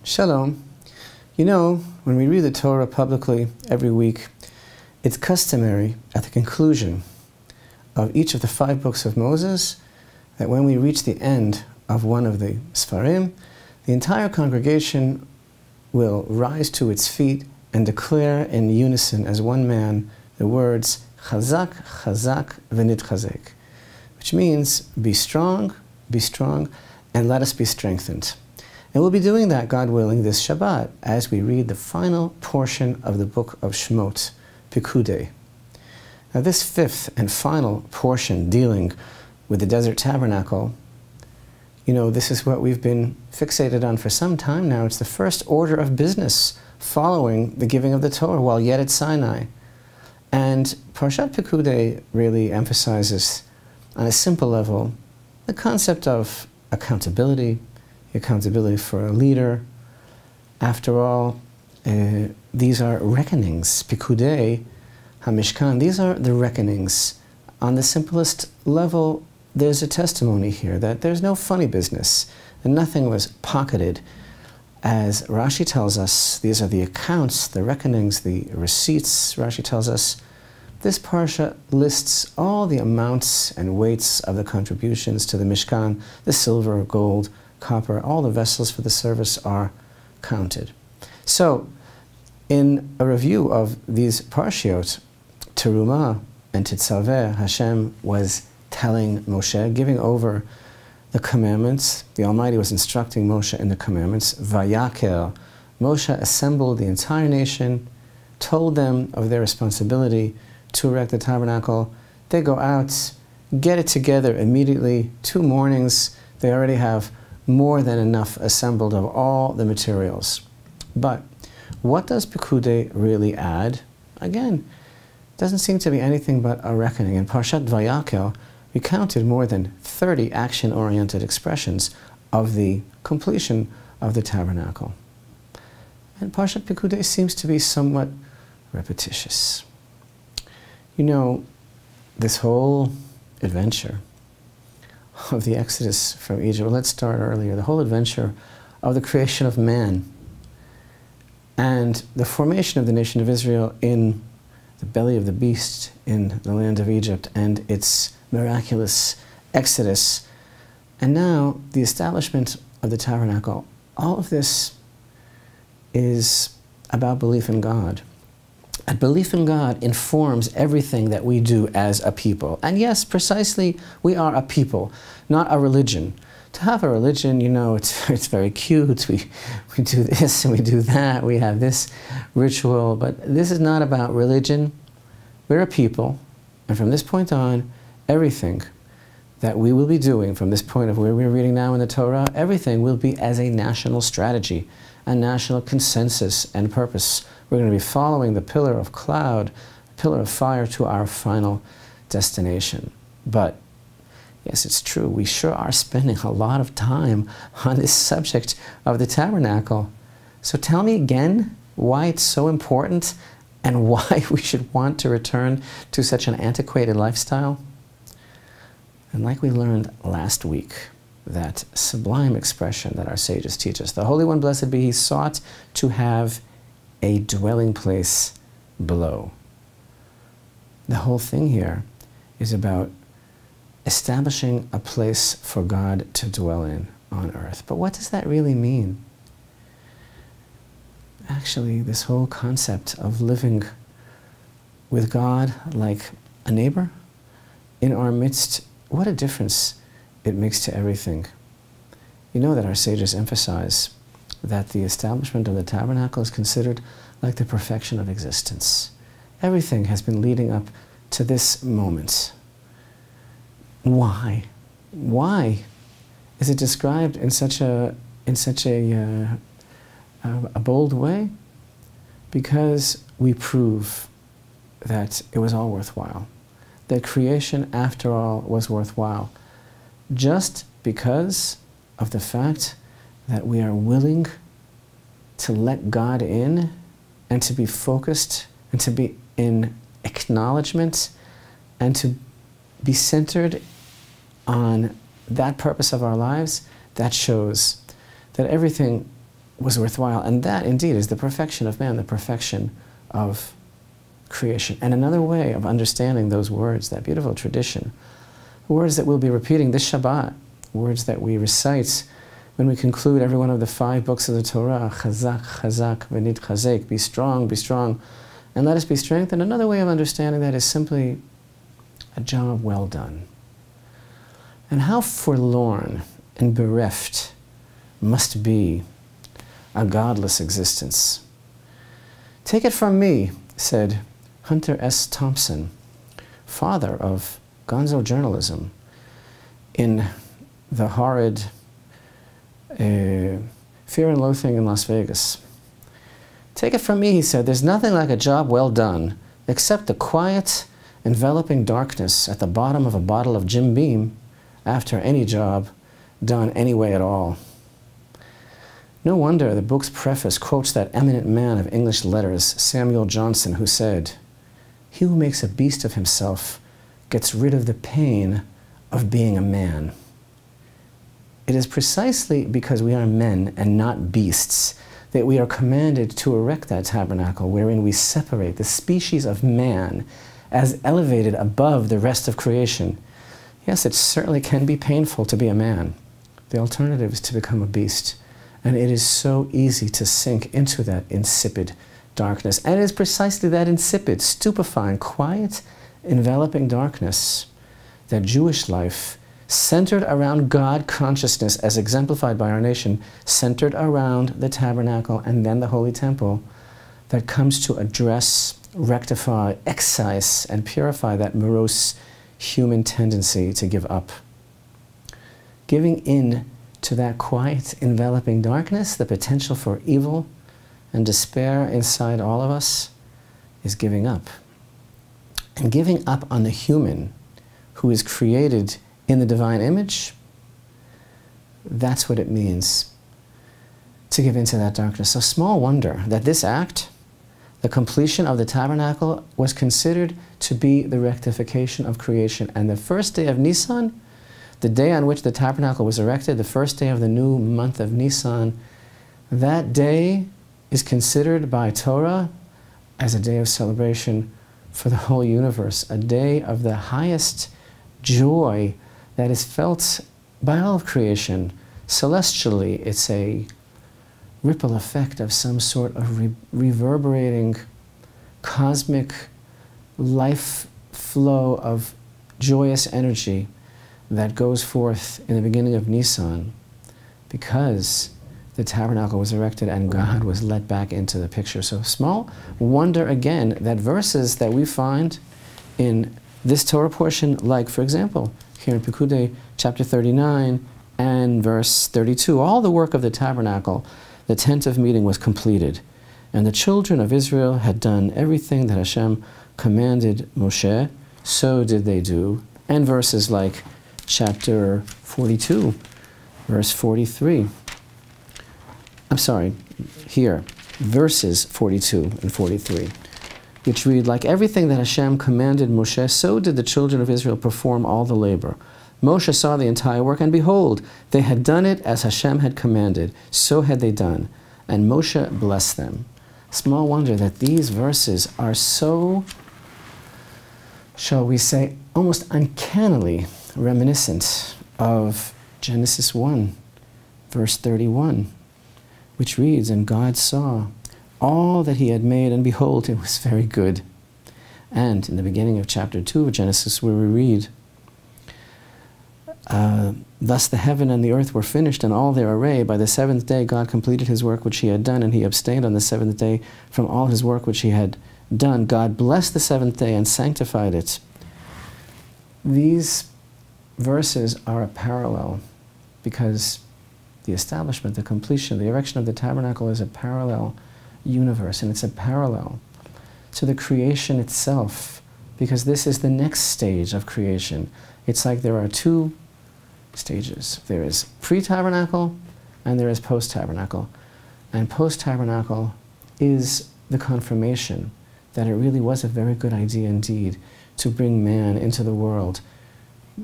Shalom. You know, when we read the Torah publicly every week, it's customary at the conclusion of each of the 5 books of Moses that when we reach the end of one of the Sfarim, the entire congregation will rise to its feet and declare in unison as one man the words Chazak, Chazak, v'nitchazek, which means be strong, and let us be strengthened. And we'll be doing that, God willing, this Shabbat as we read the final portion of the book of Shemot, Pekudei. Now this 5th and final portion dealing with the desert tabernacle, you know, this is what we've been fixated on for some time now. It's the first order of business following the giving of the Torah while yet at Sinai. And Parashat Pekudei really emphasizes on a simple level the concept of accountability for a leader. After all, these are reckonings. Pekudei, HaMishkan, these are the reckonings. On the simplest level, there's a testimony here that there's no funny business, and nothing was pocketed. As Rashi tells us, these are the accounts, the reckonings, the receipts. Rashi tells us, this parsha lists all the amounts and weights of the contributions to the Mishkan, the silver, gold, copper, all the vessels for the service are counted. So, in a review of these parshiot, Terumah and Tetzaveh, Hashem was telling Moshe, giving over the commandments. The Almighty was instructing Moshe in the commandments. Vayakel, Moshe assembled the entire nation, told them of their responsibility to erect the tabernacle. They go out, get it together immediately. 2 mornings, they already have more than enough assembled of all the materials. But what does Pekudei really add? Again, doesn't seem to be anything but a reckoning. In Parashat Vayakel, we counted more than 30 action-oriented expressions of the completion of the tabernacle. And Parashat Pekudei seems to be somewhat repetitious. You know, this whole adventure of the Exodus from Egypt, well, let's start earlier, the whole adventure of the creation of man and the formation of the nation of Israel in the belly of the beast in the land of Egypt and its miraculous exodus, and now the establishment of the tabernacle. All of this is about belief in God. And belief in God informs everything that we do as a people. And yes, precisely, we are a people, not a religion. To have a religion, you know, it's very cute. We do this and we do that. We have this ritual. But this is not about religion. We're a people. And from this point on, everything that we will be doing from this point of where we're reading now in the Torah, everything will be as a national strategy, a national consensus and purpose. We're going to be following the pillar of cloud, pillar of fire to our final destination. But yes, it's true, we sure are spending a lot of time on this subject of the tabernacle. So tell me again why it's so important and why we should want to return to such an antiquated lifestyle. And like we learned last week, that sublime expression that our sages teach us, the Holy One, blessed be He, sought to have a dwelling place below. The whole thing here is about establishing a place for God to dwell in on earth. But what does that really mean? Actually, this whole concept of living with God like a neighbor in our midst, what a difference it makes to everything. You know that our sages emphasize that the establishment of the tabernacle is considered like the perfection of existence. Everything has been leading up to this moment. Why? Why is it described in such a bold way? Because we prove that it was all worthwhile. That creation, after all, was worthwhile. Just because of the fact that we are willing to let God in and to be focused and to be in acknowledgement and to be centered on that purpose of our lives, that shows that everything was worthwhile. And that, indeed, is the perfection of man, the perfection of creation. And another way of understanding those words, that beautiful tradition, words that we'll be repeating this Shabbat, words that we recite when we conclude every one of the 5 books of the Torah, chazak, chazak, v'nit chazek, be strong, and let us be strengthened. Another way of understanding that is simply a job well done. And how forlorn and bereft must be a godless existence. Take it from me, said Hunter S. Thompson, father of gonzo journalism, in the horrid Fear and Loathing in Las Vegas. Take it from me, he said, there's nothing like a job well done except the quiet, enveloping darkness at the bottom of a bottle of Jim Beam after any job done any way at all. No wonder the book's preface quotes that eminent man of English letters, Samuel Johnson, who said, "He who makes a beast of himself gets rid of the pain of being a man." It is precisely because we are men and not beasts that we are commanded to erect that tabernacle wherein we separate the species of man as elevated above the rest of creation. Yes, it certainly can be painful to be a man. The alternative is to become a beast. And it is so easy to sink into that insipid darkness. And it is precisely that insipid, stupefying, quiet, enveloping darkness that Jewish life, centered around God consciousness as exemplified by our nation, centered around the tabernacle and then the Holy Temple, that comes to address, rectify, excise, and purify that morose human tendency to give up. Giving in to that quiet, enveloping darkness, the potential for evil and despair inside all of us, is giving up. And giving up on the human who is created in the divine image, that's what it means to give into that darkness. So small wonder that this act, the completion of the tabernacle, was considered to be the rectification of creation. And the first day of Nisan, the day on which the tabernacle was erected, the first day of the new month of Nisan, that day is considered by Torah as a day of celebration for the whole universe, a day of the highest joy that is felt by all of creation. Celestially, it's a ripple effect of some sort of reverberating cosmic life flow of joyous energy that goes forth in the beginning of Nisan, because the tabernacle was erected and God was let back into the picture. So small wonder again that verses that we find in this Torah portion, like, for example, here in Pekudei, chapter 39 and verse 32, all the work of the tabernacle, the tent of meeting, was completed. And the children of Israel had done everything that Hashem commanded Moshe, so did they do. And verses like chapter 42, verse 43. I'm sorry, here, verses 42 and 43, which read, like everything that Hashem commanded Moshe, so did the children of Israel perform all the labor. Moshe saw the entire work, and behold, they had done it as Hashem had commanded, so had they done. And Moshe blessed them. Small wonder that these verses are so, shall we say, almost uncannily reminiscent of Genesis 1, verse 31, which reads, and God saw all that he had made, and behold, it was very good. And in the beginning of chapter 2 of Genesis, where we read, thus the heaven and the earth were finished in all their array. By the 7th day God completed his work which he had done, and he abstained on the 7th day from all his work which he had done. God blessed the 7th day and sanctified it. These verses are a parallel, because the establishment, the completion, the erection of the tabernacle is a parallel universe, and it's a parallel to the creation itself, because this is the next stage of creation. It's like there are two stages. There is pre-tabernacle and there is post-tabernacle. And post-tabernacle is the confirmation that it really was a very good idea indeed to bring man into the world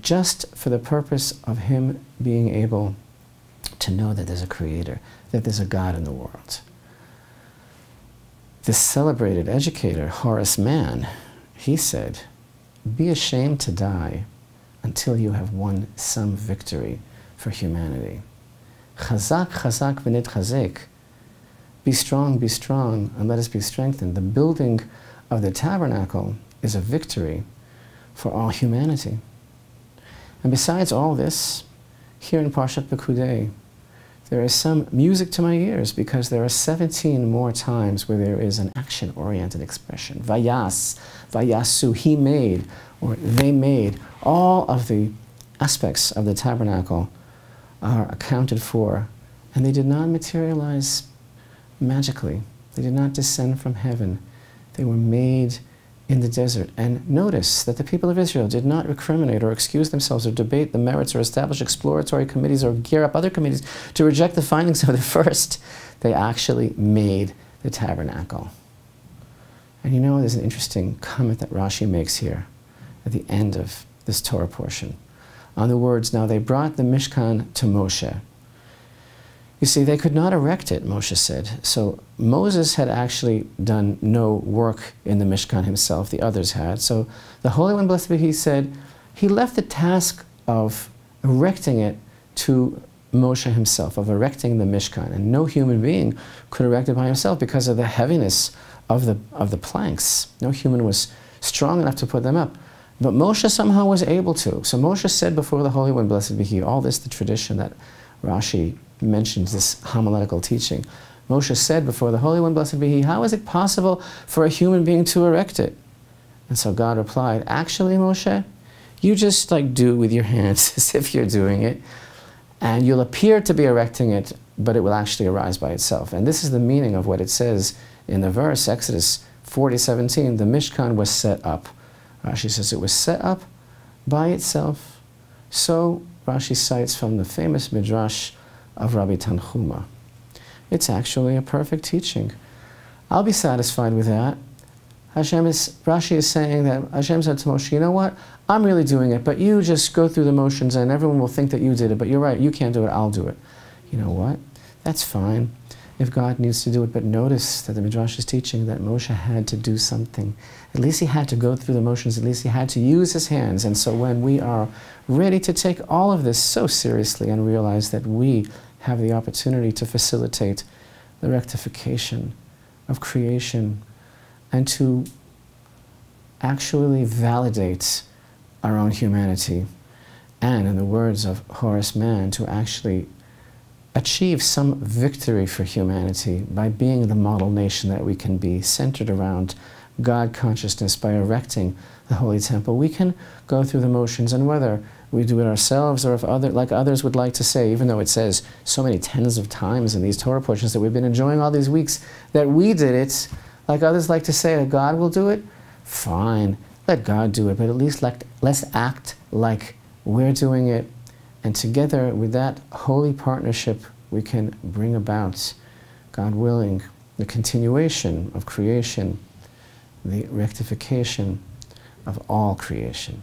just for the purpose of him being able to know that there's a creator, that there's a God in the world. This celebrated educator, Horace Mann, he said, "Be ashamed to die until you have won some victory for humanity. Chazak, chazak, v'nitchazek. Be strong, and let us be strengthened." The building of the tabernacle is a victory for all humanity. And besides all this, here in Parashat Pekudei, there is some music to my ears, because there are 17 more times where there is an action-oriented expression. Vayas, vayasu, he made, or they made. All of the aspects of the tabernacle are accounted for, and they did not materialize magically. They did not descend from heaven. They were made in the desert. And notice that the people of Israel did not recriminate or excuse themselves or debate the merits or establish exploratory committees or gear up other committees to reject the findings of the first. They actually made the tabernacle. And you know, there's an interesting comment that Rashi makes here at the end of this Torah portion on the words, "Now they brought the Mishkan to Moshe." You see, they could not erect it, Moshe said. So Moses had actually done no work in the Mishkan himself. The others had. So the Holy One, blessed be He, said he left the task of erecting it to Moshe himself, of erecting the Mishkan. And no human being could erect it by himself because of the heaviness of the planks. No human was strong enough to put them up. But Moshe somehow was able to. So Moshe said before the Holy One, blessed be He, all this, the tradition that Rashi mentions, this homiletical teaching. Moshe said before the Holy One, blessed be He, how is it possible for a human being to erect it? And so God replied, actually, Moshe, you just do with your hands as if you're doing it, and you'll appear to be erecting it, but it will actually arise by itself. And this is the meaning of what it says in the verse, Exodus 40:17, the Mishkan was set up. Rashi says it was set up by itself. So Rashi cites from the famous Midrash of Rabbi Tanchuma. It's actually a perfect teaching. I'll be satisfied with that. Rashi is saying that Hashem said to Moshe, you know what? I'm really doing it, but you just go through the motions and everyone will think that you did it, but you're right, you can't do it, I'll do it. You know what? That's fine if God needs to do it, but notice that the Midrash is teaching that Moshe had to do something. At least he had to go through the motions, at least he had to use his hands. And so when we are ready to take all of this so seriously and realize that we have the opportunity to facilitate the rectification of creation and to actually validate our own humanity, and in the words of Horace Mann, to actually achieve some victory for humanity by being the model nation that we can be, centered around God consciousness by erecting the Holy Temple. We can go through the motions, and whether we do it ourselves or if like others would like to say, even though it says so many tens of times in these Torah portions that we've been enjoying all these weeks that we did it, like others like to say that God will do it, fine, let God do it, but at least let's act like we're doing it. And together with that holy partnership, we can bring about, God willing, the continuation of creation, the rectification of all creation.